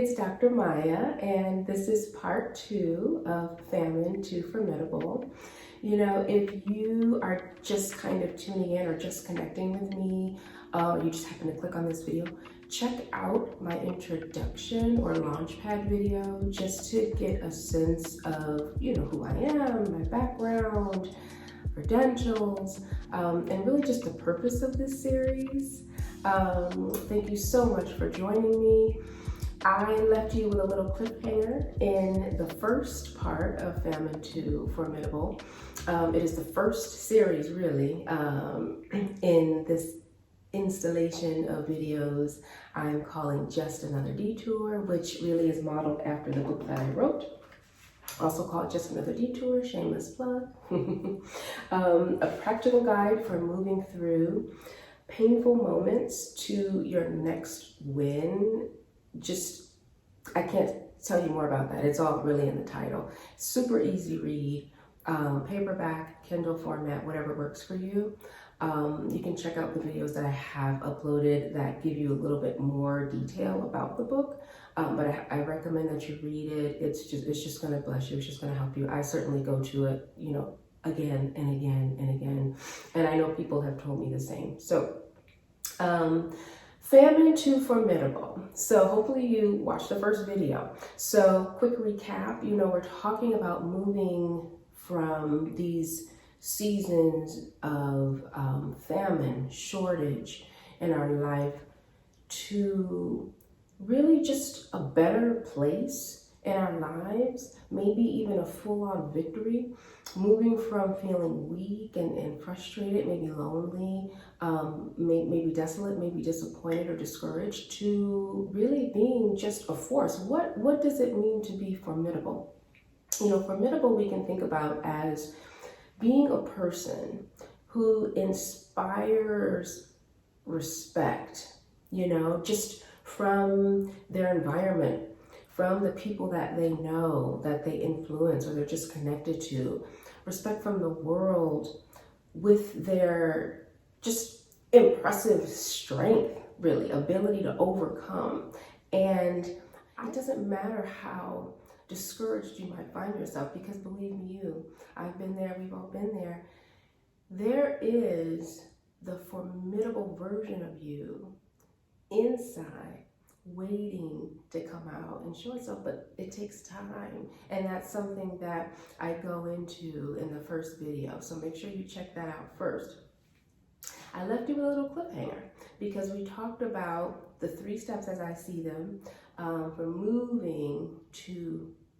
it's Dr. Maya, and this is part 2 of Famine to Formidable. You know, if you are just kind of tuning in or just connecting with me, you just happen to click on this video, check out my introduction or launchpad video just to get a sense of, who I am, my background, credentials, and really just the purpose of this series. Thank you so much for joining me. I left you with a little cliffhanger in the first part of Famine to Formidable. It is the first series, really, in this installation of videos I'm calling Just Another Detour, which really is modeled after the book that I wrote, also called Just Another Detour, shameless plug. A practical guide for moving through painful moments to your next win. I can't tell you more about that. It's all really in the title. Super easy read, paperback, Kindle format, whatever works for you. You can check out the videos that I have uploaded that give you a little bit more detail about the book. But I recommend that you read it. It's just going to bless you. It's just going to help you. I certainly go to it, again and again and again. And I know people have told me the same. So, Famine to Formidable. So hopefully you watched the first video. So quick recap, we're talking about moving from these seasons of famine, shortage in our life to really just a better place in our lives, maybe even a full-on victory, moving from feeling weak and frustrated, maybe lonely, maybe desolate, maybe disappointed or discouraged, to really being just a force. What does it mean to be formidable? Formidable we can think about as being a person who inspires respect, just from their environment, from the people that they know, that they influence, or they're just connected to. Respect from the world with their just impressive strength, really, ability to overcome. And it doesn't matter how discouraged you might find yourself, because believe me, I've been there, we've all been there. There is the formidable version of you inside, waiting to come out and show itself, but it takes time. And that's something that I go into in the first video. So make sure you check that out first. I left you with a little cliffhanger because we talked about the 3 steps as I see them, from moving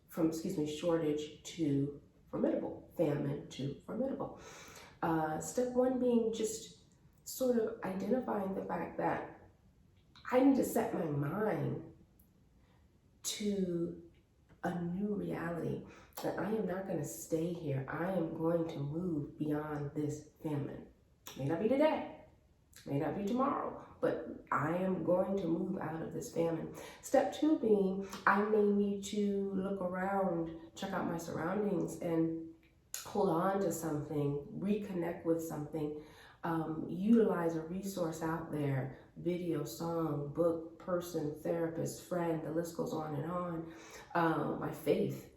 from shortage to formidable, famine to formidable. Step 1 being just sort of identifying the fact that I need to set my mind to a new reality, that I am not going to stay here. I am going to move beyond this famine. May not be today, may not be tomorrow, but I am going to move out of this famine. Step 2 being, I may need to look around, check out my surroundings, and hold on to something, reconnect with something, utilize a resource out there, video, song, book, person, therapist, friend, the list goes on and on. My faith,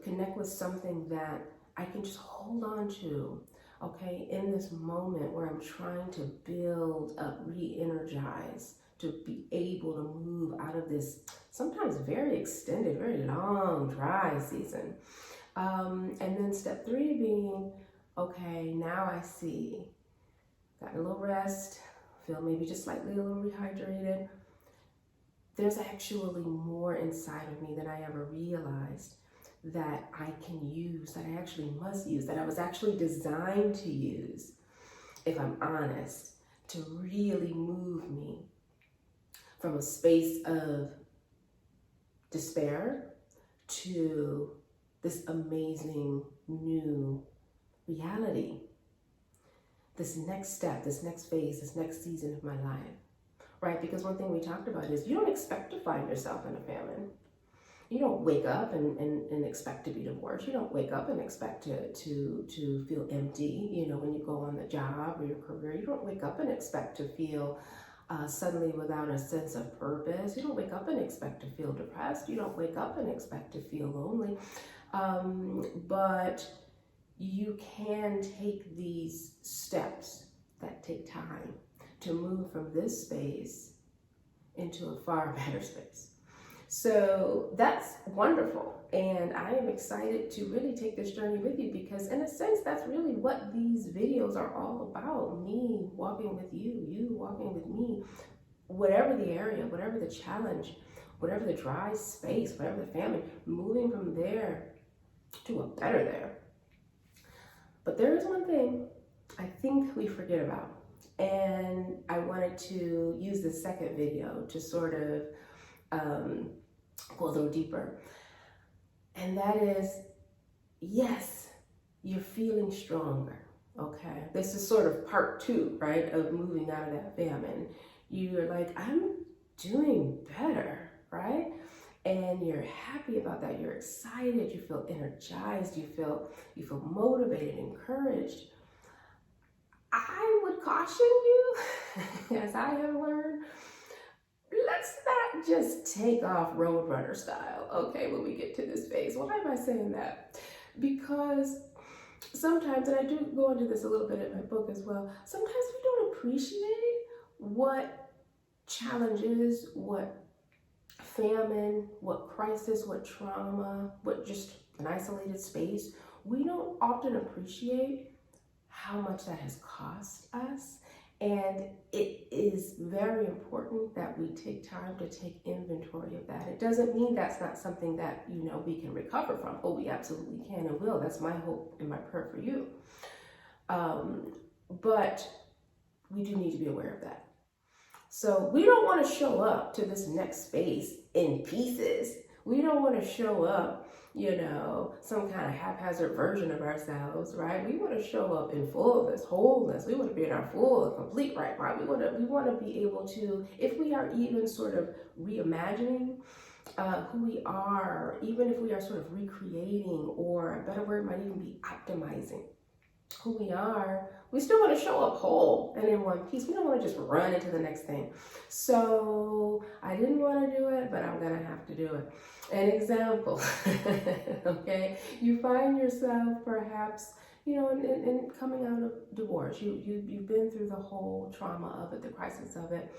connect with something that I can just hold on to, okay, in this moment where I'm trying to build up, re-energize, to be able to move out of this sometimes very extended, very long, dry season. And then step 3 being, okay, now I see, got a little rest, feel maybe just slightly a little rehydrated. There's actually more inside of me than I ever realized that I can use, that I actually must use, that I was actually designed to use, if I'm honest, to really move me from a space of despair to this amazing new reality. This next step, this next phase, this next season of my life, right? Because one thing we talked about is you don't expect to find yourself in a famine. You don't wake up and expect to be divorced. You don't wake up and expect to feel empty, when you go on the job or your career. You don't wake up and expect to feel suddenly without a sense of purpose. You don't wake up and expect to feel depressed. You don't wake up and expect to feel lonely. But you can take these steps that take time to move from this space into a far better space. So that's wonderful. And I am excited to really take this journey with you because in a sense, that's really what these videos are all about. Me walking with you, you walking with me, whatever the area, whatever the challenge, whatever the dry space, whatever the famine, moving from there to a better there. But there is one thing I think we forget about. And I wanted to use the second video to sort of go a little deeper. And that is, yes, you're feeling stronger, okay? This is sort of part 2, right, of moving out of that famine. You're like, I'm doing better, right? And you're happy about that. You're excited. You feel energized. You feel motivated, encouraged. I would caution you, as I have learned, let's not just take off Roadrunner style, okay, when we get to this phase. Why am I saying that? Because sometimes, and I do go into this a little bit in my book as well, sometimes we don't appreciate what challenges, what famine, what crisis, what trauma, what just an isolated space. We don't often appreciate how much that has cost us. And it is very important that we take time to take inventory of that. It doesn't mean that's not something that, we can recover from. Oh, we absolutely can and will. That's my hope and my prayer for you. But we do need to be aware of that. So we don't want to show up to this next space in pieces. We don't want to show up, some kind of haphazard version of ourselves, right? We want to show up in fullness, wholeness. We want to be in our full and complete right mind. We want to be able to, if we are even sort of reimagining who we are, even if we are sort of recreating, or a better word might even be optimizing who we are, we still want to show up whole and in one piece. We don't want to just run into the next thing. So I didn't want to do it, but I'm going to have to do it. An example, okay? You find yourself perhaps, in coming out of divorce. You've been through the whole trauma of it, the crisis of it.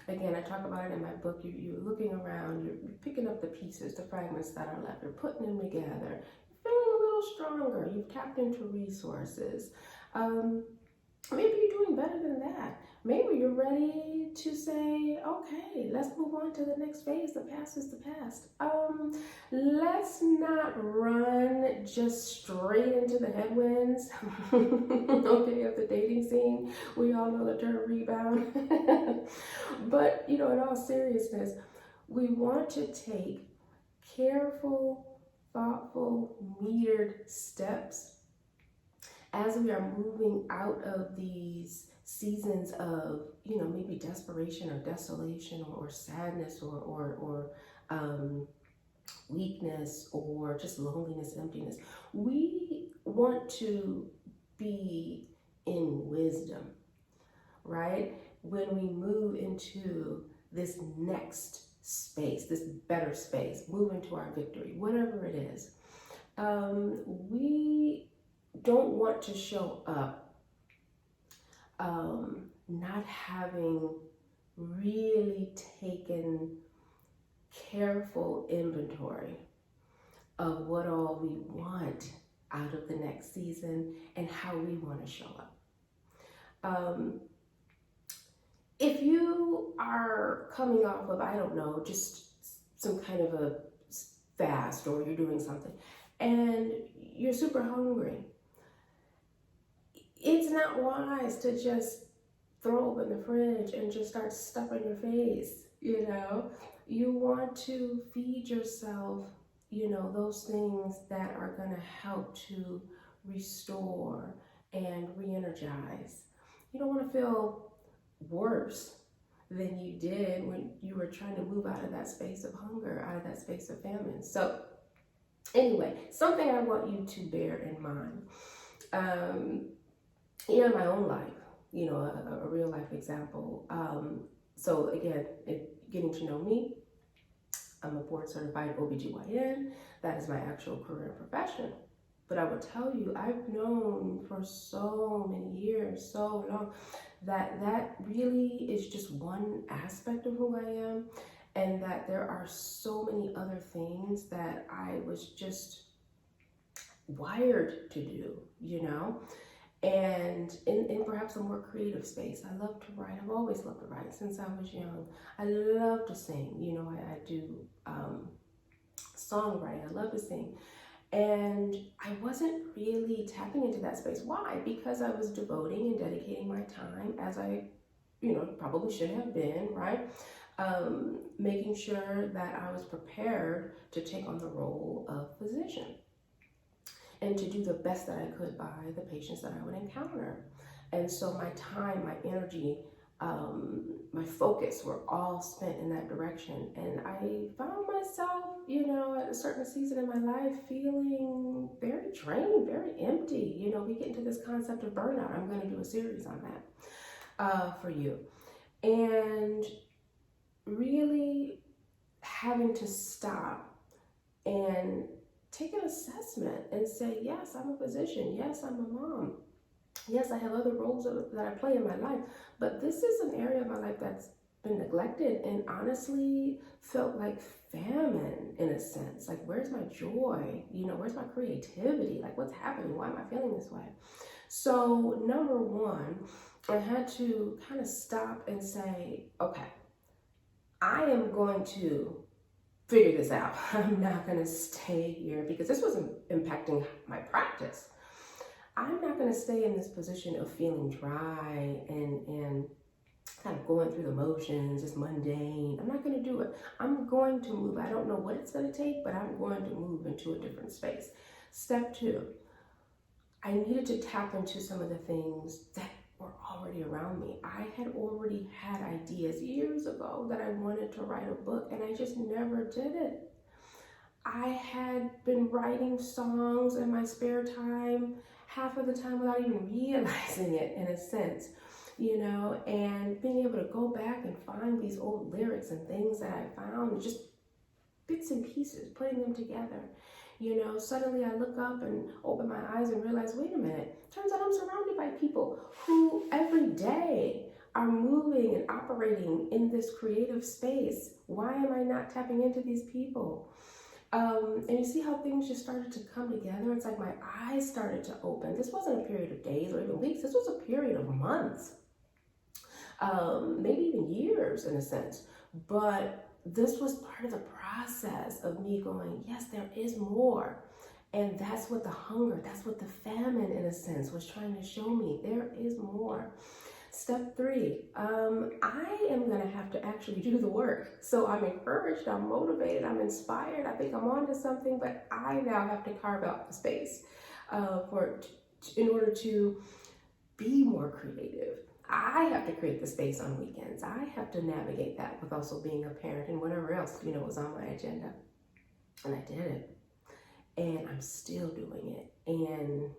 Again, I talk about it in my book. You're looking around, you're picking up the pieces, the fragments that are left, you're putting them together. Feeling a little stronger. You've tapped into resources. Maybe you're doing better than that. Maybe you're ready to say, okay, let's move on to the next phase. The past is the past. Let's not run just straight into the headwinds, okay, of the dating scene. We all know the term rebound. But, in all seriousness, we want to take careful, thoughtful, metered steps as we are moving out of these seasons of, maybe desperation or desolation or sadness or weakness or just loneliness, emptiness. We want to be in wisdom, right? When we move into this next space, this better space, move into our victory, whatever it is. We don't want to show up not having really taken careful inventory of what all we want out of the next season and how we want to show up. If you are coming off of, I don't know, just some kind of a fast, or you're doing something and you're super hungry, it's not wise to just throw open the fridge and just start stuffing your face, You want to feed yourself, those things that are going to help to restore and re-energize. You don't want to feel worse than you did when you were trying to move out of that space of hunger, out of that space of famine. So anyway, something I want you to bear in mind. In my own life, a real life example, So again, getting to know me, I'm a board certified OBGYN. That is my actual career and profession. But I will tell you, I've known for so many years, so long, that really is just one aspect of who I am, and that there are so many other things that I was just wired to do, you know? And in perhaps a more creative space. I love to write. I've always loved to write since I was young. I love to sing. You know, I do songwriting. I love to sing. And I wasn't really tapping into that space. Why? Because I was devoting and dedicating my time as I, probably should have been, right? Making sure that I was prepared to take on the role of physician and to do the best that I could by the patients that I would encounter. And so my time, my energy, my focus were all spent in that direction. And I found myself, at a certain season in my life feeling very drained, very empty. We get into this concept of burnout. I'm going to do a series on that for you. And really having to stop and take an assessment and say, yes, I'm a physician. Yes, I'm a mom. Yes, I have other roles that I play in my life, but this is an area of my life that's been neglected and honestly felt like famine in a sense. Like, where's my joy? Where's my creativity? Like, what's happening? Why am I feeling this way? So number one, I had to kind of stop and say, okay, I am going to figure this out. I'm not going to stay here because this wasn't impacting my practice. I'm not going to stay in this position of feeling dry and kind of going through the motions, just mundane. I'm not going to do it. I'm going to move. I don't know what it's going to take, but I'm going to move into a different space. Step two, I needed to tap into some of the things that were already around me. I had already had ideas years ago that I wanted to write a book, and I just never did it. I had been writing songs in my spare time, half of the time without even realizing it in a sense, and being able to go back and find these old lyrics and things that I found, just bits and pieces, putting them together. Suddenly I look up and open my eyes and realize, wait a minute, turns out I'm surrounded by people who every day are moving and operating in this creative space. Why am I not tapping into these people? And you see how things just started to come together. It's like my eyes started to open. This wasn't a period of days or even weeks. This was a period of months, maybe even years in a sense. But this was part of the process of me going, yes, there is more. And that's what the hunger, that's what the famine in a sense was trying to show me. There is more. Step three, I am going to have to actually do the work. So I'm encouraged, I'm motivated, I'm inspired. I think I'm onto something, but I now have to carve out the space in order to be more creative. I have to create the space on weekends. I have to navigate that with also being a parent and whatever else, was on my agenda. And I did it. And I'm still doing it. And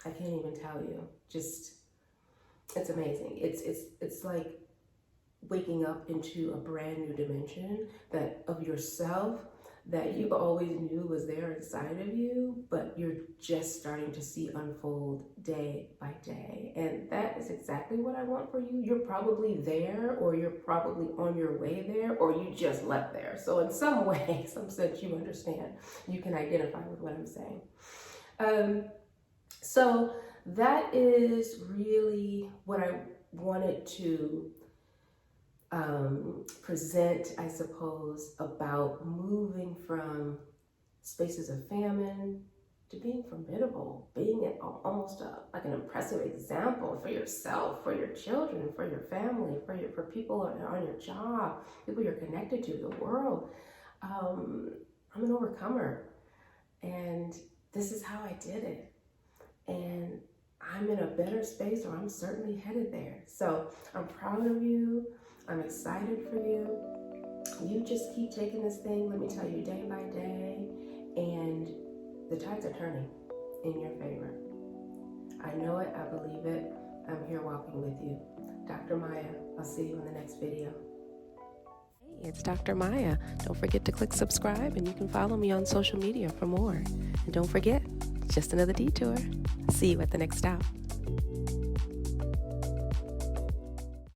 I can't even tell you, it's amazing. It's like waking up into a brand new dimension of yourself that you always knew was there inside of you, but you're just starting to see unfold day by day. And that is exactly what I want for you. You're probably there, or you're probably on your way there, or you just left there. So in some way, some sense, you understand. You can identify with what I'm saying. So that is really what I wanted to present, I suppose, about moving from spaces of famine to being formidable, being almost like an impressive example for yourself, for your children, for your family, for people on your job, people you're connected to, the world. I'm an overcomer, and this is how I did it. And I'm in a better space, or I'm certainly headed there. So I'm proud of you. I'm excited for you. You just keep taking this thing, let me tell you, day by day, and the tides are turning in your favor. I know it, I believe it. I'm here walking with you. Dr. Maya, I'll see you in the next video. It's Dr. Maya. Don't forget to click subscribe, and you can follow me on social media for more. And don't forget, just another detour. See you at the next stop.